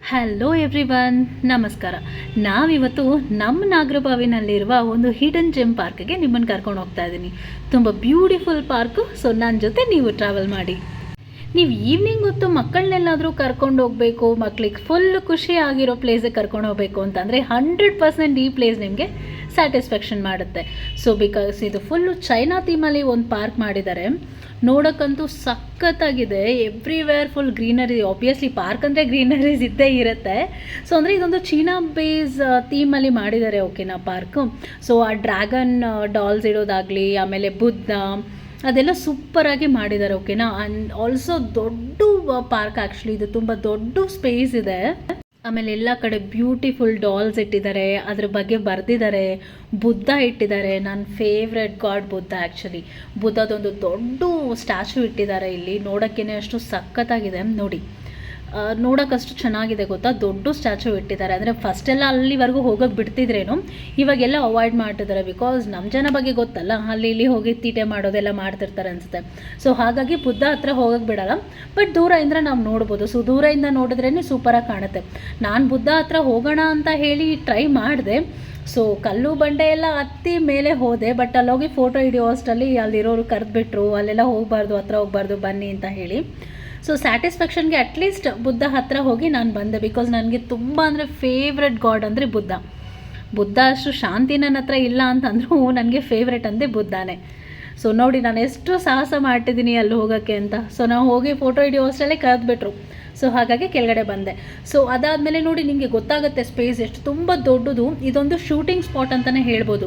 Hello everyone, ನಮಸ್ಕಾರ. ನಾವಿವತ್ತು ನಮ್ಮ ನಾಗರಬಾವಿನಲ್ಲಿರುವ ಒಂದು ಹಿಡನ್ ಜೆಮ್ ಪಾರ್ಕ್ಗೆ ನಿಮ್ಮನ್ನು ಕರ್ಕೊಂಡು ಹೋಗ್ತಾ ಇದ್ದೀನಿ. ತುಂಬ ಬ್ಯೂಟಿಫುಲ್ ಪಾರ್ಕು. ಸೊ ನನ್ನ ಜೊತೆ ನೀವು ಟ್ರಾವೆಲ್ ಮಾಡಿ. ನೀವು ಈವ್ನಿಂಗ್ ಹೊತ್ತು ಮಕ್ಕಳನ್ನೆಲ್ಲಾದರೂ ಕರ್ಕೊಂಡು ಹೋಗಬೇಕು, ಮಕ್ಕಳಿಗೆ ಫುಲ್ ಖುಷಿ ಆಗಿರೋ ಪ್ಲೇಸಿಗೆ ಕರ್ಕೊಂಡು ಹೋಗಬೇಕು ಅಂತಂದರೆ 100% ಈ ಪ್ಲೇಸ್ ನಿಮಗೆ ಸ್ಯಾಟಿಸ್ಫ್ಯಾಕ್ಷನ್ ಮಾಡುತ್ತೆ. ಸೊ ಬಿಕಾಸ್ ಇದು ಫುಲ್ಲು ಚೈನಾ ಥೀಮಲ್ಲಿ ಒಂದು ಪಾರ್ಕ್ ಮಾಡಿದ್ದಾರೆ. ನೋಡೋಕ್ಕಂತೂ ಸಖತ್ತಾಗಿದೆ. Everywhere full greenery. Obviously park ಅಂದರೆ ಗ್ರೀನರೀಸ್ ಇದ್ದೇ ಇರುತ್ತೆ. ಸೊ ಅಂದರೆ ಇದೊಂದು ಚೀನಾ ಬೇಸ್ ಥೀಮಲ್ಲಿ ಮಾಡಿದ್ದಾರೆ ಓಕೆನಾ ಪಾರ್ಕು. ಸೊ ಆ ಡ್ರ್ಯಾಗನ್ ಡಾಲ್ಸ್ ಇಡೋದಾಗಲಿ, ಆಮೇಲೆ ಬುದ್ಧ, ಅದೆಲ್ಲ ಸೂಪರಾಗಿ ಮಾಡಿದ್ದಾರೆ ಓಕೆನಾ. ಆ್ಯಂಡ್ ಆಲ್ಸೋ ದೊಡ್ಡ ಪಾರ್ಕ್ ಆ್ಯಕ್ಚುಲಿ. ಇದು ತುಂಬ ದೊಡ್ಡ ಸ್ಪೇಸ್ ಇದೆ. ಆಮೇಲೆ ಎಲ್ಲ ಕಡೆ ಬ್ಯೂಟಿಫುಲ್ ಡಾಲ್ಸ್ ಇಟ್ಟಿದ್ದಾರೆ, ಅದ್ರ ಬಗ್ಗೆ ಬರೆದಿದ್ದಾರೆ. ಬುದ್ಧ ಇಟ್ಟಿದ್ದಾರೆ, ನನ್ನ ಫೇವ್ರೆಟ್ ಗಾಡ್ ಬುದ್ಧ ಆ್ಯಕ್ಚುಲಿ. ಬುದ್ಧದೊಂದು ದೊಡ್ಡ ಸ್ಟ್ಯಾಚು ಇಟ್ಟಿದ್ದಾರೆ ಇಲ್ಲಿ. ನೋಡೋಕ್ಕೇ ಅಷ್ಟು ಸಖತ್ತಾಗಿದೆ ನೋಡಿ. ನೋಡೋಕ್ಕಷ್ಟು ಚೆನ್ನಾಗಿದೆ ಗೊತ್ತಾ. ದೊಡ್ಡ ಸ್ಟ್ಯಾಚು ಇಟ್ಟಿದ್ದಾರೆ. ಅಂದರೆ ಫಸ್ಟೆಲ್ಲ ಅಲ್ಲಿವರೆಗೂ ಹೋಗೋಕ್ಕೆ ಬಿಡ್ತಿದ್ರೇನು, ಇವಾಗೆಲ್ಲ ಅವಾಯ್ಡ್ ಮಾಡ್ತಿದ್ದಾರೆ. ಬಿಕಾಸ್ ನಮ್ಮ ಜನ ಬಗ್ಗೆ ಗೊತ್ತಲ್ಲ, ಅಲ್ಲಿ ಇಲ್ಲಿ ಹೋಗಿ ತೀಟೆ ಮಾಡೋದೆಲ್ಲ ಮಾಡ್ತಿರ್ತಾರೆ ಅನಿಸುತ್ತೆ. ಸೊ ಹಾಗಾಗಿ ಬುದ್ಧ ಹತ್ರ ಹೋಗೋಕ್ಕೆ ಬಿಡಲ್ಲ. ಬಟ್ ದೂರದಿಂದ ನಾವು ನೋಡ್ಬೋದು. ಸೊ ದೂರದಿಂದ ನೋಡಿದ್ರೇ ಸೂಪರಾಗಿ ಕಾಣುತ್ತೆ. ನಾನು ಬುದ್ಧ ಹತ್ರ ಹೋಗೋಣ ಅಂತ ಹೇಳಿ ಟ್ರೈ ಮಾಡಿದೆ. ಸೊ ಕಲ್ಲು ಬಂಡೆ ಎಲ್ಲ ಹತ್ತಿ ಮೇಲೆ ಹೋದೆ. ಬಟ್ ಅಲ್ಲೋಗಿ ಫೋಟೋ ಹಿಡಿಯೋ ಅಷ್ಟರಲ್ಲಿ ಅಲ್ಲಿರೋರು ಕರೆದ್ಬಿಟ್ರು, ಅಲ್ಲೆಲ್ಲ ಹೋಗಬಾರ್ದು, ಹತ್ರ ಹೋಗಬಾರ್ದು, ಬನ್ನಿ ಅಂತ ಹೇಳಿ. ಸೊ ಸ್ಯಾಟಿಸ್ಫ್ಯಾಕ್ಷನ್ಗೆ ಅಟ್ಲೀಸ್ಟ್ ಬುದ್ಧ ಹತ್ರ ಹೋಗಿ ನಾನು ಬಂದೆ. ಬಿಕಾಸ್ ನನಗೆ ತುಂಬ ಅಂದರೆ ಫೇವ್ರೆಟ್ ಗಾಡ್ ಅಂದರೆ ಬುದ್ಧ. ಬುದ್ಧ ಅಷ್ಟು ಶಾಂತಿ ನನ್ನ ಹತ್ರ ಇಲ್ಲ ಅಂತಂದ್ರೂ ನನಗೆ ಫೇವ್ರೆಟ್ ಅಂದರೆ ಬುದ್ಧನೇ. ಸೊ ನೋಡಿ, ನಾನು ಎಷ್ಟು ಸಾಹಸ ಮಾಡ್ತಿದ್ದೀನಿ ಅಲ್ಲಿ ಹೋಗೋಕ್ಕೆ ಅಂತ. ಸೊ ನಾವು ಹೋಗಿ ಫೋಟೋ ಹಿಡಿಯೋ ಅಷ್ಟರಲ್ಲೇ ಕರೆದ್ಬಿಟ್ರು. ಸೊ ಹಾಗಾಗಿ ಕೆಳಗಡೆ ಬಂದೆ. ಸೊ ಅದಾದಮೇಲೆ ನೋಡಿ, ನಿಮಗೆ ಗೊತ್ತಾಗುತ್ತೆ ಸ್ಪೇಸ್ ಎಷ್ಟು ತುಂಬ ದೊಡ್ಡದು. ಇದೊಂದು ಶೂಟಿಂಗ್ ಸ್ಪಾಟ್ ಅಂತಲೇ ಹೇಳ್ಬೋದು.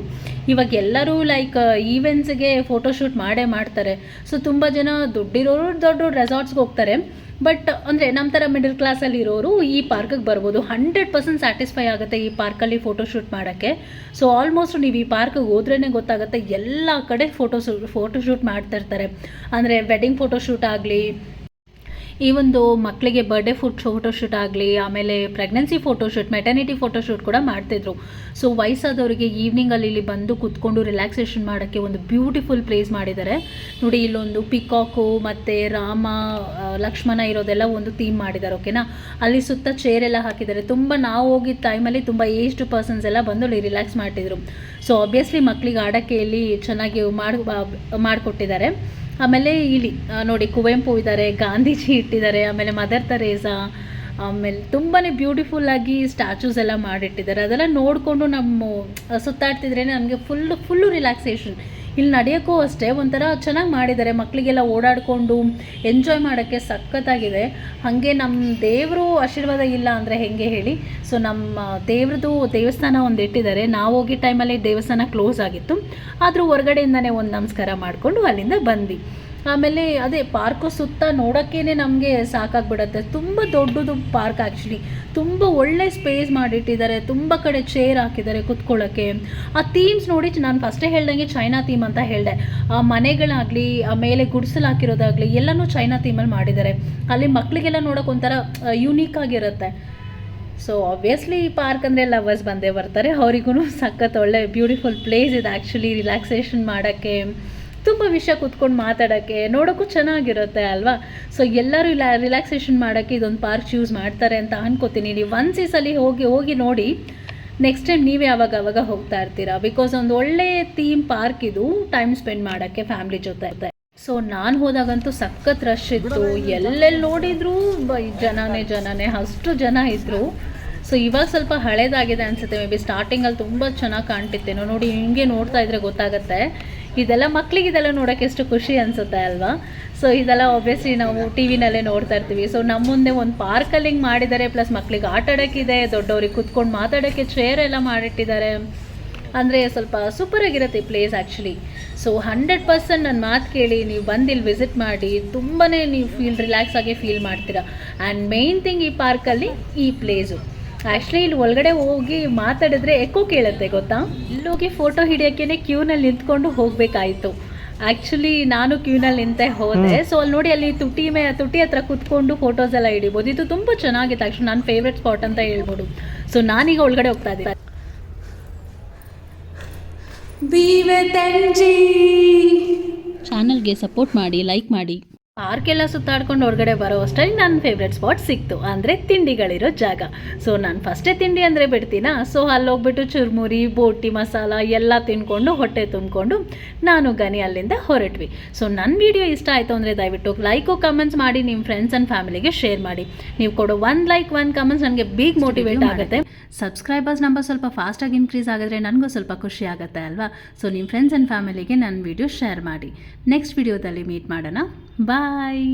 ಇವಾಗ ಎಲ್ಲರೂ ಲೈಕ್ ಈವೆಂಟ್ಸ್ಗೆ ಫೋಟೋಶೂಟ್ ಮಾಡೇ ಮಾಡ್ತಾರೆ. ಸೊ ತುಂಬ ಜನ ದುಡ್ಡಿರೋರು ದೊಡ್ಡ ರೆಸಾರ್ಟ್ಸ್ಗೆ ಹೋಗ್ತಾರೆ. ಬಟ್ ಅಂದರೆ ನಮ್ಮ ಥರ ಮಿಡಲ್ ಕ್ಲಾಸಲ್ಲಿ ಇರೋರು ಈ ಪಾರ್ಕಿಗೆ ಬರ್ಬೋದು. 100% ಸ್ಯಾಟಿಸ್ಫೈ ಆಗುತ್ತೆ ಈ ಪಾರ್ಕಲ್ಲಿ ಫೋಟೋಶೂಟ್ ಮಾಡೋಕ್ಕೆ. ಸೊ ಆಲ್ಮೋಸ್ಟ್ ನೀವು ಈ ಪಾರ್ಕಿಗೆ ಹೋದ್ರೇ ಗೊತ್ತಾಗುತ್ತೆ, ಎಲ್ಲ ಕಡೆ ಫೋಟೋಶೂಟ್ ಮಾಡ್ತಾಯಿರ್ತಾರೆ. ಅಂದರೆ ವೆಡ್ಡಿಂಗ್ ಫೋಟೋಶೂಟ್ ಆಗಲಿ, ಈ ಒಂದು ಮಕ್ಕಳಿಗೆ ಬರ್ಡೇ ಫೋಟೋಶೂಟ್ ಆಗಲಿ, ಆಮೇಲೆ ಪ್ರೆಗ್ನೆನ್ಸಿ ಫೋಟೋಶೂಟ್, ಮೆಟರ್ನಿಟಿ ಫೋಟೋಶೂಟ್ ಕೂಡ ಮಾಡ್ತಿದ್ರು. ಸೊ ವಯಸ್ಸಾದವರಿಗೆ ಈವ್ನಿಂಗಲ್ಲಿ ಇಲ್ಲಿ ಬಂದು ಕೂತ್ಕೊಂಡು ರಿಲ್ಯಾಕ್ಸೇಷನ್ ಮಾಡೋಕ್ಕೆ ಒಂದು ಬ್ಯೂಟಿಫುಲ್ ಪ್ಲೇಸ್ ಮಾಡಿದ್ದಾರೆ ನೋಡಿ. ಇಲ್ಲೊಂದು ಪಿಕಾಕು ಮತ್ತು ರಾಮ ಲಕ್ಷ್ಮಣ ಇರೋದೆಲ್ಲ ಒಂದು ಥೀಮ್ ಮಾಡಿದ್ದಾರೆ ಓಕೆನಾ. ಅಲ್ಲಿ ಸುತ್ತ ಚೇರ್ ಎಲ್ಲ ಹಾಕಿದ್ದಾರೆ. ತುಂಬ ನಾವು ಹೋಗಿದ್ದ ಟೈಮಲ್ಲಿ ತುಂಬ ಏಜ್ಡ್ ಪರ್ಸನ್ಸ್ ಎಲ್ಲ ಬಂದು ಅಲ್ಲಿ ರಿಲ್ಯಾಕ್ಸ್ ಮಾಡ್ತಿದ್ರು. ಸೊ ಆಬ್ವಿಯಸ್ಲಿ ಮಕ್ಕಳಿಗೆ ಆಡೋಕ್ಕೆ ಇಲ್ಲಿ ಚೆನ್ನಾಗಿ ಮಾಡಿಕೊಟ್ಟಿದ್ದಾರೆ. ಆಮೇಲೆ ಇಲ್ಲಿ ನೋಡಿ, ಕುವೆಂಪು ಇದ್ದಾರೆ, ಗಾಂಧೀಜಿ ಇಟ್ಟಿದ್ದಾರೆ, ಆಮೇಲೆ ಮದರ್ ತೆರೇಸಾ, ಆಮೇಲೆ ತುಂಬಾ ಬ್ಯೂಟಿಫುಲ್ಲಾಗಿ ಸ್ಟ್ಯಾಚೂಸ್ ಎಲ್ಲ ಮಾಡಿಟ್ಟಿದ್ದಾರೆ. ಅದೆಲ್ಲ ನೋಡಿಕೊಂಡು ನಮ್ಮ ಸುತ್ತಾಡ್ತಿದ್ರೆ ನನಗೆ ಫುಲ್ಲು ರಿಲ್ಯಾಕ್ಸೇಷನ್. ಇಲ್ಲಿ ನಡೆಯೋಕ್ಕೂ ಅಷ್ಟೇ ಒಂಥರ ಚೆನ್ನಾಗಿ ಮಾಡಿದ್ದಾರೆ. ಮಕ್ಕಳಿಗೆಲ್ಲ ಓಡಾಡಿಕೊಂಡು ಎಂಜಾಯ್ ಮಾಡೋಕ್ಕೆ ಸಖತ್ತಾಗಿದೆ. ಹಾಗೆ ನಮ್ಮ ದೇವರು ಆಶೀರ್ವಾದ ಇಲ್ಲ ಅಂದರೆ ಹೆಂಗೆ ಹೇಳಿ. ಸೊ ನಮ್ಮ ದೇವ್ರದ್ದು ದೇವಸ್ಥಾನ ಒಂದು ಇಟ್ಟಿದ್ದಾರೆ. ನಾವು ಹೋಗಿ ಟೈಮಲ್ಲಿ ದೇವಸ್ಥಾನ ಕ್ಲೋಸ್ ಆಗಿತ್ತು. ಆದರೂ ಹೊರಗಡೆಯಿಂದನೇ ಒಂದು ನಮಸ್ಕಾರ ಮಾಡಿಕೊಂಡು ಅಲ್ಲಿಂದ ಬಂದ್ವಿ. ಆಮೇಲೆ ಅದೇ ಪಾರ್ಕು ಸುತ್ತ ನೋಡೋಕ್ಕೇ ನಮಗೆ ಸಾಕಾಗ್ಬಿಡುತ್ತೆ. ತುಂಬ ದೊಡ್ಡದು ಪಾರ್ಕ್ ಆ್ಯಕ್ಚುಲಿ. ತುಂಬ ಒಳ್ಳೆ ಸ್ಪೇಸ್ ಮಾಡಿಟ್ಟಿದ್ದಾರೆ. ತುಂಬ ಕಡೆ ಚೇರ್ ಹಾಕಿದ್ದಾರೆ ಕೂತ್ಕೊಳ್ಳೋಕ್ಕೆ. ಆ ಥೀಮ್ಸ್ ನೋಡಿ, ನಾನು ಫಸ್ಟೇ ಹೇಳ್ದಂಗೆ ಚೈನಾ ಥೀಮ್ ಅಂತ ಹೇಳಿದೆ. ಆ ಮನೆಗಳಾಗಲಿ, ಆ ಮೇಲೆ ಗುಡಿಸಲು ಹಾಕಿರೋದಾಗಲಿ ಎಲ್ಲನೂ ಚೈನಾ ಥೀಮಲ್ಲಿ ಮಾಡಿದ್ದಾರೆ. ಅಲ್ಲಿ ಮಕ್ಕಳಿಗೆಲ್ಲ ನೋಡೋಕೆ ಒಂಥರ ಯೂನಿಕ್ ಆಗಿರುತ್ತೆ. ಸೊ ಆಬ್ವಿಯಸ್ಲಿ ಈ ಪಾರ್ಕ್ ಅಂದರೆ ಲವರ್ಸ್ ಬಂದೇ ಬರ್ತಾರೆ. ಅವರಿಗೂ ಸಖತ್ ಒಳ್ಳೆ ಬ್ಯೂಟಿಫುಲ್ ಪ್ಲೇಸ್ ಇದೆ ಆ್ಯಕ್ಚುಲಿ. ರಿಲ್ಯಾಕ್ಸೇಷನ್ ಮಾಡೋಕ್ಕೆ, ತುಂಬ ವಿಷಯ ಕೂತ್ಕೊಂಡು ಮಾತಾಡೋಕ್ಕೆ, ನೋಡೋಕ್ಕೂ ಚೆನ್ನಾಗಿರುತ್ತೆ ಅಲ್ವಾ. ಸೊ ಎಲ್ಲರೂ ರಿಲ್ಯಾಕ್ಸೇಷನ್ ಮಾಡೋಕ್ಕೆ ಇದೊಂದು ಪಾರ್ಕ್ ಚೂಸ್ ಮಾಡ್ತಾರೆ ಅಂತ ಅನ್ಕೋತೀನಿ. ನೀವು ಒಂದು ಸಲ ಹೋಗಿ ನೋಡಿ. ನೆಕ್ಸ್ಟ್ ಟೈಮ್ ನೀವೇ ಆವಾಗ ಹೋಗ್ತಾ ಇರ್ತೀರಾ. ಬಿಕಾಸ್ ಒಂದು ಒಳ್ಳೆ ಥೀಮ್ ಪಾರ್ಕ್ ಇದು, ಟೈಮ್ ಸ್ಪೆಂಡ್ ಮಾಡೋಕ್ಕೆ ಫ್ಯಾಮ್ಲಿ ಜೊತೆ. ಸೊ ನಾನು ಹೋದಾಗಂತೂ ಸಖತ್ ರಶ್ ಇತ್ತು. ಎಲ್ಲೆಲ್ಲಿ ನೋಡಿದ್ರು ಜನನೇ ಅಷ್ಟು ಜನ ಇದ್ದರು. ಸೊ ಇವಾಗ ಸ್ವಲ್ಪ ಹಳೇದಾಗಿದೆ ಅನಿಸುತ್ತೆ. ಮೇ ಬಿ ಸ್ಟಾರ್ಟಿಂಗಲ್ಲಿ ತುಂಬ ಚೆನ್ನಾಗಿ ಕಾಣ್ತಿತ್ತೇನೋ. ನೋಡಿ, ಹಿಂಗೆ ನೋಡ್ತಾ ಇದ್ರೆ ಗೊತ್ತಾಗುತ್ತೆ. ಇದೆಲ್ಲ ಮಕ್ಕಳಿಗೆ ಇದೆಲ್ಲ ನೋಡೋಕ್ಕೆ ಎಷ್ಟು ಖುಷಿ ಅನಿಸುತ್ತೆ ಅಲ್ವಾ. ಸೊ ಇದೆಲ್ಲ ಆಬ್ವಿಯಸ್ಲಿ ನಾವು ಟಿ ವಿನಲ್ಲೇ ನೋಡ್ತಾ ಇರ್ತೀವಿ. ಸೊ ನಮ್ಮ ಮುಂದೆ ಒಂದು ಪಾರ್ಕಲ್ಲಿ ಹಿಂಗೆ ಮಾಡಿದ್ದಾರೆ. ಪ್ಲಸ್ ಮಕ್ಕಳಿಗೆ ಆಟ ಆಡೋಕ್ಕಿದೆ, ದೊಡ್ಡವ್ರಿಗೆ ಕೂತ್ಕೊಂಡು ಮಾತಾಡೋಕ್ಕೆ ಚೇರ್ ಎಲ್ಲ ಮಾಡಿಟ್ಟಿದ್ದಾರೆ. ಅಂದರೆ ಸ್ವಲ್ಪ ಸೂಪರಾಗಿರುತ್ತೆ ಈ ಪ್ಲೇಸ್ ಆ್ಯಕ್ಚುಲಿ. ಸೊ 100% ನನ್ನ ಮಾತು ಕೇಳಿ ನೀವು ಬಂದು ಇಲ್ಲಿ ವಿಸಿಟ್ ಮಾಡಿ. ತುಂಬಾ ನೀವು ರಿಲ್ಯಾಕ್ಸ್ ಆಗಿ ಫೀಲ್ ಮಾಡ್ತೀರಾ. ಆ್ಯಂಡ್ ಮೇಯ್ನ್ ಥಿಂಗ್ ಈ ಪಾರ್ಕಲ್ಲಿ ಈ ಪ್ಲೇಸು ಆ್ಯಕ್ಚುಲಿ. ಇಲ್ಲಿ ಒಳಗಡೆ ಹೋಗಿ ಮಾತಾಡಿದ್ರೆ ಎಕೋ ಕೇಳುತ್ತೆ ಗೊತ್ತಾ. ಇಲ್ಲೋಗಿ ಫೋಟೋ ಹಿಡಿಯೋಕ್ಕೇ ಕ್ಯೂನಲ್ಲಿ ನಿಂತ್ಕೊಂಡು ಹೋಗಬೇಕಾಯಿತು. ಆ್ಯಕ್ಚುಲಿ ನಾನು ಕ್ಯೂನಲ್ಲಿ ನಿಂತೆ ಹೋದೆ. ಸೊ ಅಲ್ಲಿ ನೋಡಿ, ಅಲ್ಲಿ ತುಟಿ ಹತ್ರ ಕೂತ್ಕೊಂಡು ಫೋಟೋಸ್ ಎಲ್ಲ ಹಿಡಿಬೋದು. ಇದು ತುಂಬ ಚೆನ್ನಾಗಿತ್ತು ಆ್ಯಕ್ಚುಲಿ. ನನ್ನ ಫೇವ್ರೆಟ್ ಸ್ಪಾಟ್ ಅಂತ ಹೇಳ್ಬೋದು. ಸೊ ನಾನೀಗ ಒಳಗಡೆ ಹೋಗ್ತಾ ಇದ್ದೀನಿ. ಚಾನಲ್ಗೆ ಸಪೋರ್ಟ್ ಮಾಡಿ, ಲೈಕ್ ಮಾಡಿ. ಪಾರ್ಕೆಲ್ಲ ಸುತ್ತಾಡ್ಕೊಂಡು ಹೊರಗಡೆ ಬರೋ ಅಷ್ಟರಲ್ಲಿ ನನ್ನ ಫೇವ್ರೆಟ್ ಸ್ಪಾಟ್ ಸಿಕ್ತು, ಅಂದರೆ ತಿಂಡಿಗಳಿರೋ ಜಾಗ. ಸೊ ನಾನು ಫಸ್ಟೇ ತಿಂಡಿ ಅಂದರೆ ಬಿಡ್ತೀನಾ, ಸೊ ಅಲ್ಲಿ ಹೋಗ್ಬಿಟ್ಟು ಚುರುಮುರಿ, ಬೋಟಿ ಮಸಾಲ ಎಲ್ಲ ತಿಂದ್ಕೊಂಡು ಹೊಟ್ಟೆ ತುಂಬಿಕೊಂಡು ನಾನು ಗನಿ ಅಲ್ಲಿಂದ ಹೊರಟ್ವಿ. ಸೊ ನನ್ನ ವಿಡಿಯೋ ಇಷ್ಟ ಆಯಿತು ಅಂದರೆ ದಯವಿಟ್ಟು ಲೈಕು ಕಮೆಂಟ್ಸ್ ಮಾಡಿ ನಿಮ್ಮ ಫ್ರೆಂಡ್ಸ್ ಆ್ಯಂಡ್ ಫ್ಯಾಮಿಲಿಗೆ ಶೇರ್ ಮಾಡಿ. ನೀವು ಕೊಡೋ 1 ಲೈಕ್ 1 ಕಮೆಂಟ್ಸ್ ನನಗೆ ಬಿಗ್ ಮೋಟಿವೇಟ್ ಆಗುತ್ತೆ. ಸಬ್ಸ್ಕ್ರೈಬರ್ಸ್ ನಂಬರ್ ಸ್ವಲ್ಪ ಫಾಸ್ಟಾಗಿ ಇನ್ಕ್ರೀಸ್ ಆಗಿದ್ರೆ ನನಗೂ ಸ್ವಲ್ಪ ಖುಷಿ ಆಗುತ್ತೆ ಅಲ್ವಾ. ಸೊ ನಿಮ್ಮ ಫ್ರೆಂಡ್ಸ್ ಆ್ಯಂಡ್ ಫ್ಯಾಮಿಲಿಗೆ ನನ್ನ ವಿಡಿಯೋ ಶೇರ್ ಮಾಡಿ. ನೆಕ್ಸ್ಟ್ ವಿಡಿಯೋದಲ್ಲಿ ಮೀಟ್ ಮಾಡೋಣ. ಬಾಯ್.